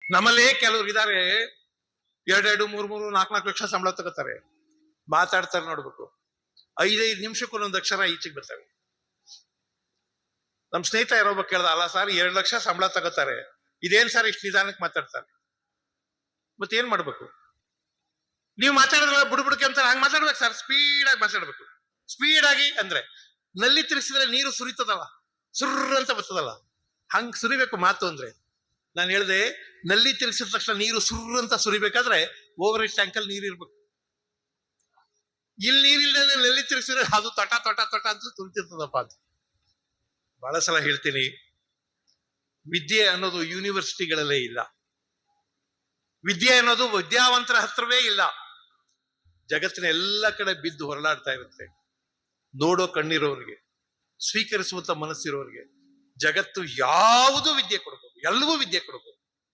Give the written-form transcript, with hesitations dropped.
ನಮ್ಮಲ್ಲೇ ಕೆಲವ್ರು ಇದಾರೆ, 2 3 4 ಲಕ್ಷ ಸಂಬಳ ತಗೋತಾರೆ, ಮಾತಾಡ್ತಾರೆ ನೋಡ್ಬೇಕು, 5 ನಿಮಿಷಕ್ಕೂ ಒಂದೊಂದು ಅಕ್ಷರ ಈಚೆಗೆ ಬರ್ತಾರೆ. ನಮ್ ಸ್ನೇಹಿತ ಯಾರೊಬ್ಬ ಕೇಳ್ದ, ಅಲ್ಲ ಸರ್ 2 ಲಕ್ಷ ಸಂಬಳ ತಗೋತಾರೆ, ಇದೇನ್ ಸರ್ ಇಷ್ಟು ನಿಧಾನಕ್ಕೆ ಮಾತಾಡ್ತಾರೆ, ಮತ್ತೇನ್ ಮಾಡ್ಬೇಕು? ನೀವು ಮಾತಾಡಿದ್ರೆ ಬುಡ್ಬುಡ್ಕೆ ಅಂತ ಹಂಗ್ ಮಾತಾಡ್ಬೇಕು ಸರ್, ಸ್ಪೀಡ್ ಆಗಿ ಮಾತಾಡ್ಬೇಕು. ಸ್ಪೀಡ್ ಆಗಿ ಅಂದ್ರೆ ನಲ್ಲಿ ತಿರ್ಸಿದ್ರೆ ನೀರು ಸುರಿತದಲ್ಲ, ಸುರ್ರ ಅಂತ ಬರ್ತದಲ್ಲ, ಹಂಗ್ ಸುರಿಬೇಕು ಮಾತು ಅಂದ್ರೆ. ನಾನು ಹೇಳ್ದೆ, ನಲ್ಲಿ ತಿರ್ಸಿದ ತಕ್ಷಣ ನೀರು ಸುರ್ರ ಅಂತ ಸುರಿಬೇಕಾದ್ರೆ ಓವರ್ ಹೆಡ್ ಟ್ಯಾಂಕಲ್ಲಿ ನೀರು ಇರ್ಬೇಕು. ಇಲ್ಲಿ ನೀರಿಲ್ಲದೆ ನಲ್ಲಿ ತಿರ್ಸಿದ್ರೆ ಅದು ತೊಟ ತೊಟ ತೊಟ ಅಂತ ಸುರಿತಿರ್ತದಪ್ಪ ಅಂತ. ಬಹಳ ಸಲ ಹೇಳ್ತೀನಿ, ವಿದ್ಯೆ ಅನ್ನೋದು ಯೂನಿವರ್ಸಿಟಿಗಳಲ್ಲೇ ಇಲ್ಲ, ವಿದ್ಯೆ ಅನ್ನೋದು ವಿದ್ಯಾವಂತರ ಹತ್ರವೇ ಇಲ್ಲ. ಜಗತ್ತಿನ ಎಲ್ಲ ಕಡೆ ಬಿದ್ದು ಹೊರಲಾಡ್ತಾ ಇರುತ್ತೆ. ನೋಡೋ ಕಣ್ಣಿರೋರಿಗೆ, ಸ್ವೀಕರಿಸುವಂತ ಮನಸ್ಸಿರೋರಿಗೆ ಜಗತ್ತು ಯಾವುದು ವಿದ್ಯೆ ಕೊಡಬಹುದು, ಎಲ್ಲವೂ ವಿದ್ಯೆ ಕೊಡಬಹುದು.